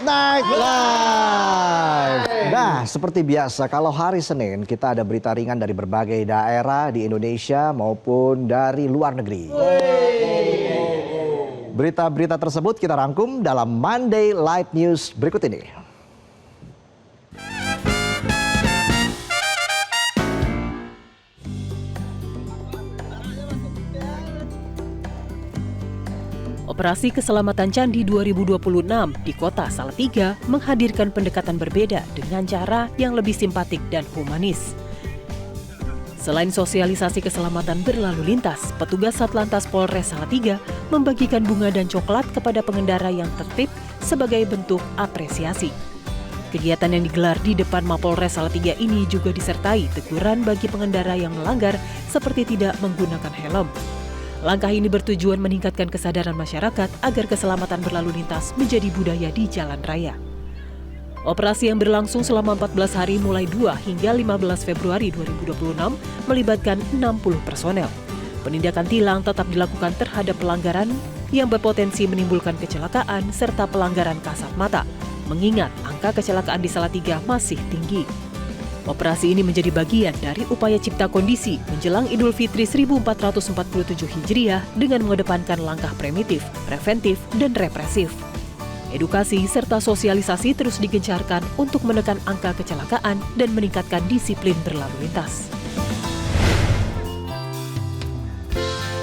Night Live. Nah, seperti biasa kalau hari Senin kita ada berita ringan dari berbagai daerah di Indonesia maupun dari luar negeri. Berita-berita tersebut kita rangkum dalam Monday Live News berikut ini. Operasi Keselamatan Candi 2026 di Kota Salatiga menghadirkan pendekatan berbeda dengan cara yang lebih simpatik dan humanis. Selain sosialisasi keselamatan berlalu lintas, petugas Satlantas Polres Salatiga membagikan bunga dan coklat kepada pengendara yang tertib sebagai bentuk apresiasi. Kegiatan yang digelar di depan Mapolres Salatiga ini juga disertai teguran bagi pengendara yang melanggar seperti tidak menggunakan helm. Langkah ini bertujuan meningkatkan kesadaran masyarakat agar keselamatan berlalu lintas menjadi budaya di jalan raya. Operasi yang berlangsung selama 14 hari mulai 2 hingga 15 Februari 2026 melibatkan 60 personel. Penindakan tilang tetap dilakukan terhadap pelanggaran yang berpotensi menimbulkan kecelakaan serta pelanggaran kasat mata, mengingat angka kecelakaan di Salatiga masih tinggi. Operasi ini menjadi bagian dari upaya cipta kondisi menjelang Idul Fitri 1447 Hijriah dengan mengedepankan langkah primitif, preventif, dan represif. Edukasi serta sosialisasi terus digencarkan untuk menekan angka kecelakaan dan meningkatkan disiplin berlalu lintas.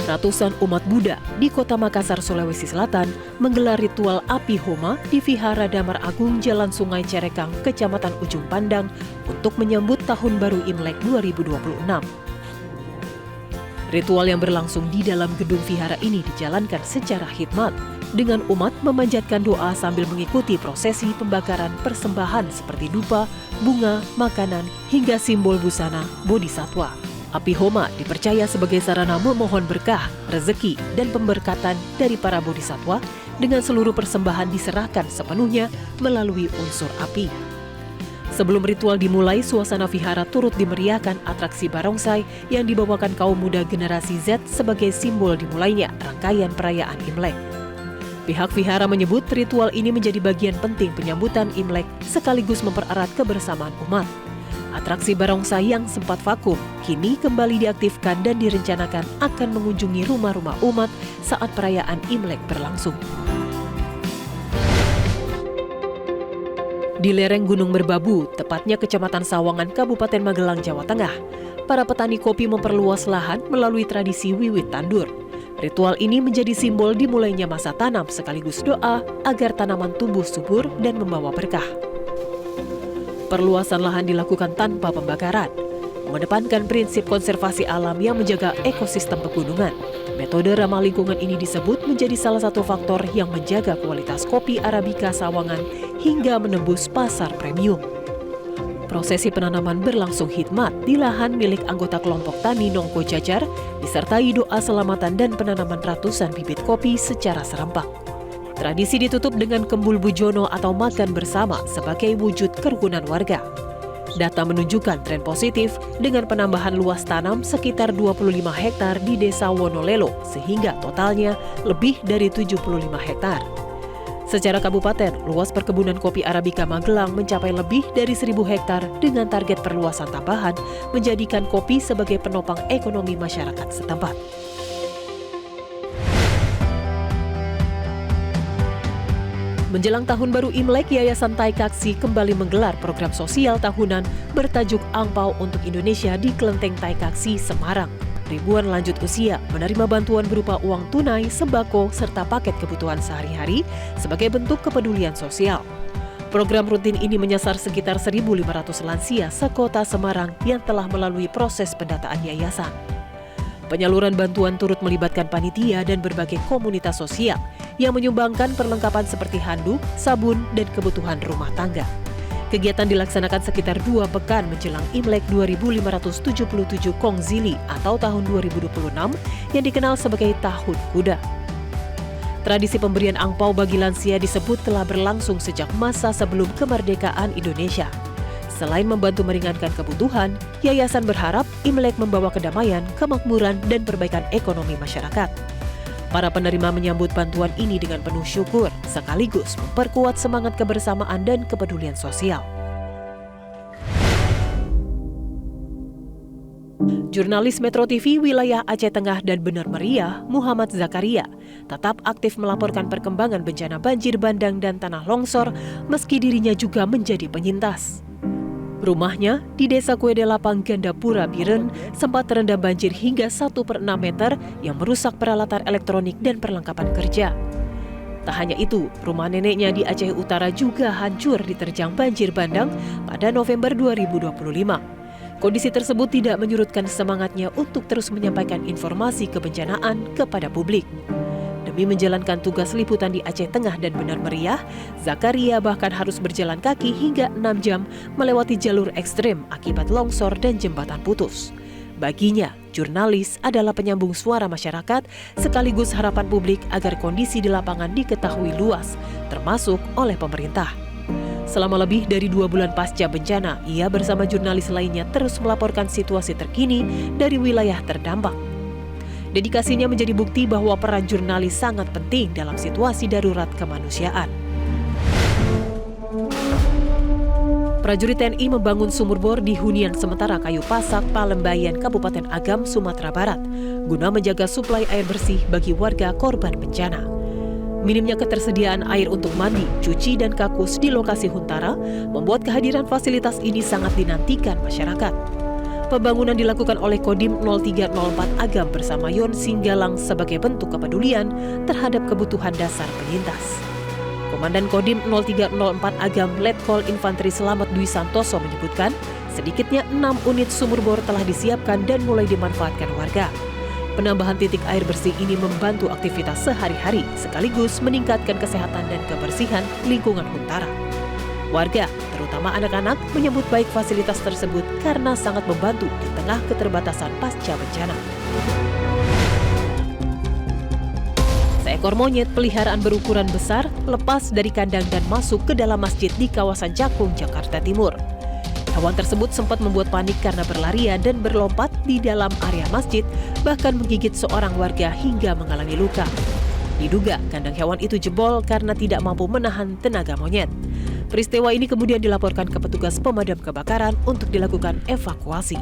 Ratusan umat Buddha di Kota Makassar, Sulawesi Selatan menggelar ritual api homa di Vihara Damar Agung Jalan Sungai Cerekang, Kecamatan Ujung Pandang untuk menyambut Tahun Baru Imlek 2026. Ritual yang berlangsung di dalam gedung vihara ini dijalankan secara khidmat dengan umat memanjatkan doa sambil mengikuti prosesi pembakaran persembahan seperti dupa, bunga, makanan, hingga simbol busana bodhisatwa. Api homa dipercaya sebagai sarana memohon berkah, rezeki, dan pemberkatan dari para bodhisatwa dengan seluruh persembahan diserahkan sepenuhnya melalui unsur api. Sebelum ritual dimulai, suasana vihara turut dimeriahkan atraksi barongsai yang dibawakan kaum muda generasi Z sebagai simbol dimulainya rangkaian perayaan Imlek. Pihak vihara menyebut ritual ini menjadi bagian penting penyambutan Imlek sekaligus mempererat kebersamaan umat. Atraksi barongsai yang sempat vakum kini kembali diaktifkan dan direncanakan akan mengunjungi rumah-rumah umat saat perayaan Imlek berlangsung. Di lereng Gunung Merbabu, tepatnya Kecamatan Sawangan, Kabupaten Magelang, Jawa Tengah, para petani kopi memperluas lahan melalui tradisi wiwit tandur. Ritual ini menjadi simbol dimulainya masa tanam sekaligus doa agar tanaman tumbuh subur dan membawa berkah. Perluasan lahan dilakukan tanpa pembakaran, mengedepankan prinsip konservasi alam yang menjaga ekosistem pegunungan. Metode ramah lingkungan ini disebut menjadi salah satu faktor yang menjaga kualitas kopi Arabica Sawangan hingga menembus pasar premium. Prosesi penanaman berlangsung khidmat di lahan milik anggota kelompok tani Nongko Jajar, disertai doa selamatan dan penanaman ratusan bibit kopi secara serempak. Tradisi ditutup dengan kembul bujono atau makan bersama sebagai wujud kerukunan warga. Data menunjukkan tren positif dengan penambahan luas tanam sekitar 25 hektar di Desa Wonolelo sehingga totalnya lebih dari 75 hektar. Secara kabupaten, luas perkebunan kopi Arabica Magelang mencapai lebih dari 1.000 hektar dengan target perluasan tambahan menjadikan kopi sebagai penopang ekonomi masyarakat setempat. Menjelang Tahun Baru Imlek, Yayasan Taikaksi kembali menggelar program sosial tahunan bertajuk Angpau untuk Indonesia di Kelenteng Taikaksi, Semarang. Ribuan lanjut usia menerima bantuan berupa uang tunai, sembako, serta paket kebutuhan sehari-hari sebagai bentuk kepedulian sosial. Program rutin ini menyasar sekitar 1.500 lansia sekota Semarang yang telah melalui proses pendataan yayasan. Penyaluran bantuan turut melibatkan panitia dan berbagai komunitas sosial yang menyumbangkan perlengkapan seperti handuk, sabun, dan kebutuhan rumah tangga. Kegiatan dilaksanakan sekitar 2 pekan menjelang Imlek 2577 Kongzili atau tahun 2026 yang dikenal sebagai Tahun Kuda. Tradisi pemberian angpau bagi lansia disebut telah berlangsung sejak masa sebelum kemerdekaan Indonesia. Selain membantu meringankan kebutuhan, yayasan berharap Imlek membawa kedamaian, kemakmuran, dan perbaikan ekonomi masyarakat. Para penerima menyambut bantuan ini dengan penuh syukur, sekaligus memperkuat semangat kebersamaan dan kepedulian sosial. Jurnalis Metro TV wilayah Aceh Tengah dan Benar Meriah, Muhammad Zakaria, tetap aktif melaporkan perkembangan bencana banjir bandang dan tanah longsor meski dirinya juga menjadi penyintas. Rumahnya di Desa Kuede Lapang, Gandapura, Biren sempat terendam banjir hingga 1/6 meter yang merusak peralatan elektronik dan perlengkapan kerja. Tak hanya itu, rumah neneknya di Aceh Utara juga hancur diterjang banjir bandang pada November 2025. Kondisi tersebut tidak menyurutkan semangatnya untuk terus menyampaikan informasi kebencanaan kepada publik. Demi menjalankan tugas liputan di Aceh Tengah dan Benar Meriah, Zakaria bahkan harus berjalan kaki hingga 6 jam melewati jalur ekstrem akibat longsor dan jembatan putus. Baginya, jurnalis adalah penyambung suara masyarakat sekaligus harapan publik agar kondisi di lapangan diketahui luas, termasuk oleh pemerintah. Selama lebih dari 2 bulan pasca bencana, ia bersama jurnalis lainnya terus melaporkan situasi terkini dari wilayah terdampak. Dedikasinya menjadi bukti bahwa peran jurnalis sangat penting dalam situasi darurat kemanusiaan. Prajurit TNI membangun sumur bor di hunian sementara Kayu Pasak, Palembayan, Kabupaten Agam, Sumatera Barat, guna menjaga suplai air bersih bagi warga korban bencana. Minimnya ketersediaan air untuk mandi, cuci, dan kakus di lokasi Huntara membuat kehadiran fasilitas ini sangat dinantikan masyarakat. Pembangunan dilakukan oleh Kodim 0304 Agam bersama Yon Singgalang sebagai bentuk kepedulian terhadap kebutuhan dasar penyintas. Komandan Kodim 0304 Agam Letkol Infanteri Selamat Dwi Santoso menyebutkan, sedikitnya 6 unit sumur bor telah disiapkan dan mulai dimanfaatkan warga. Penambahan titik air bersih ini membantu aktivitas sehari-hari sekaligus meningkatkan kesehatan dan kebersihan lingkungan Huntara. Warga, terutama anak-anak, menyambut baik fasilitas tersebut karena sangat membantu di tengah keterbatasan pasca bencana. Seekor monyet peliharaan berukuran besar lepas dari kandang dan masuk ke dalam masjid di kawasan Cakung, Jakarta Timur. Hewan tersebut sempat membuat panik karena berlarian dan berlompat di dalam area masjid, bahkan menggigit seorang warga hingga mengalami luka. Diduga kandang hewan itu jebol karena tidak mampu menahan tenaga monyet. Peristiwa ini kemudian dilaporkan ke petugas pemadam kebakaran untuk dilakukan evakuasi.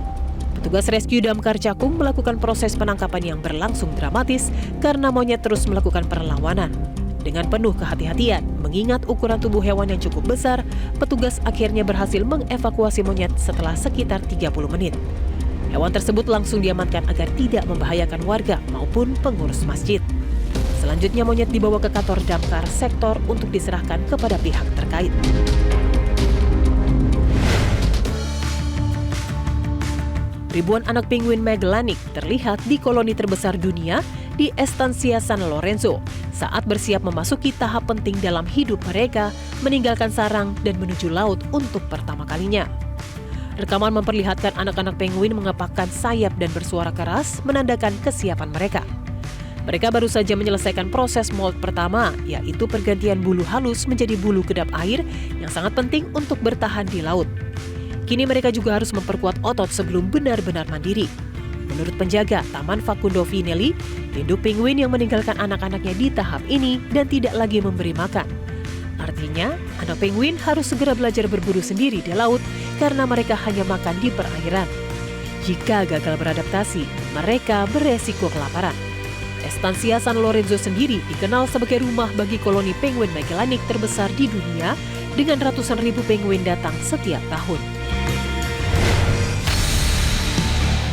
Petugas rescue damkar Cakung melakukan proses penangkapan yang berlangsung dramatis karena monyet terus melakukan perlawanan. Dengan penuh kehati-hatian, mengingat ukuran tubuh hewan yang cukup besar, petugas akhirnya berhasil mengevakuasi monyet setelah sekitar 30 menit. Hewan tersebut langsung diamankan agar tidak membahayakan warga maupun pengurus masjid. Selanjutnya monyet dibawa ke kantor damkar sektor untuk diserahkan kepada pihak terkait. Ribuan anak penguin Magellanik terlihat di koloni terbesar dunia di Estancia San Lorenzo saat bersiap memasuki tahap penting dalam hidup mereka, meninggalkan sarang dan menuju laut untuk pertama kalinya. Rekaman memperlihatkan anak-anak penguin mengepakkan sayap dan bersuara keras menandakan kesiapan mereka. Mereka baru saja menyelesaikan proses molt pertama, yaitu pergantian bulu halus menjadi bulu kedap air yang sangat penting untuk bertahan di laut. Kini mereka juga harus memperkuat otot sebelum benar-benar mandiri. Menurut penjaga Taman Facundo Vinelli, induk penguin yang meninggalkan anak-anaknya di tahap ini dan tidak lagi memberi makan. Artinya, anak penguin harus segera belajar berburu sendiri di laut karena mereka hanya makan di perairan. Jika gagal beradaptasi, mereka beresiko kelaparan. Estancia San Lorenzo sendiri dikenal sebagai rumah bagi koloni penguin Magellanik terbesar di dunia dengan ratusan ribu penguin datang setiap tahun.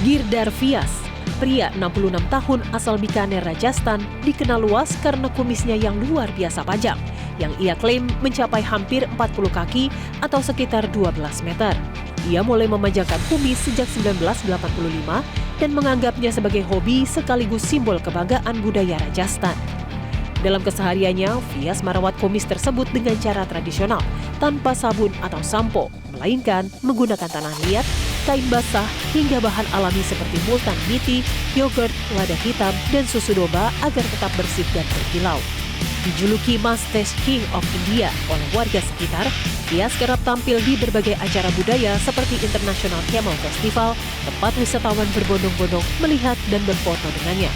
Girdhar Vyas, pria 66 tahun asal Bikaner, Rajasthan, dikenal luas karena kumisnya yang luar biasa panjang, yang ia klaim mencapai hampir 40 kaki atau sekitar 12 meter. Ia mulai memanjangkan kumis sejak 1985 dan menganggapnya sebagai hobi sekaligus simbol kebanggaan budaya Rajasthan. Dalam kesehariannya, Vyas merawat kumis tersebut dengan cara tradisional, tanpa sabun atau sampo, melainkan menggunakan tanah liat, kain basah, hingga bahan alami seperti multan miti, yogurt, lada hitam, dan susu domba agar tetap bersih dan berkilau. Dijuluki Mustache King of India oleh warga sekitar, Vyas kerap tampil di berbagai acara budaya seperti International Camel Festival, tempat wisatawan berbondong-bondong melihat dan berfoto dengannya.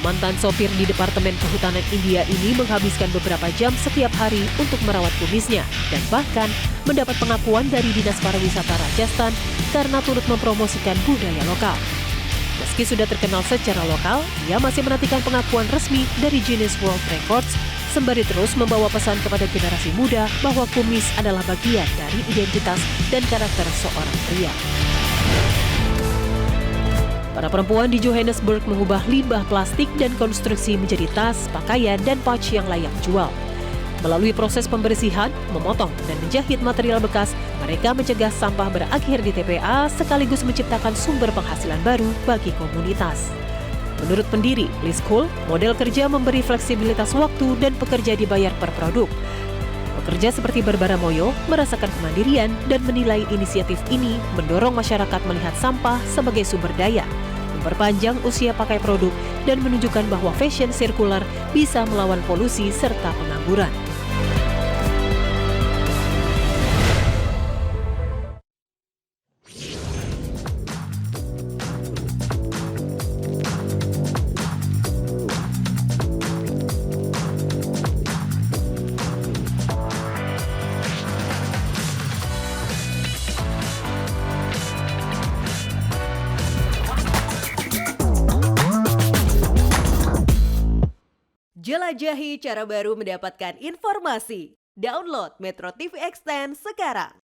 Mantan sopir di Departemen Kehutanan India ini menghabiskan beberapa jam setiap hari untuk merawat kumisnya dan bahkan mendapat pengakuan dari Dinas Pariwisata Rajasthan karena turut mempromosikan budaya lokal. Meski sudah terkenal secara lokal, ia masih menantikan pengakuan resmi dari Guinness World Records sembari terus membawa pesan kepada generasi muda bahwa kumis adalah bagian dari identitas dan karakter seorang pria. Para perempuan di Johannesburg mengubah limbah plastik dan konstruksi menjadi tas, pakaian, dan pouch yang layak jual. Melalui proses pembersihan, memotong, dan menjahit material bekas, mereka mencegah sampah berakhir di TPA sekaligus menciptakan sumber penghasilan baru bagi komunitas. Menurut pendiri, Liz Cole, model kerja memberi fleksibilitas waktu dan pekerja dibayar per produk. Pekerja seperti Barbara Moyo merasakan kemandirian dan menilai inisiatif ini mendorong masyarakat melihat sampah sebagai sumber daya, memperpanjang usia pakai produk, dan menunjukkan bahwa fashion sirkular bisa melawan polusi serta pengangguran. Jelajahi cara baru mendapatkan informasi. Download Metro TV Extend sekarang.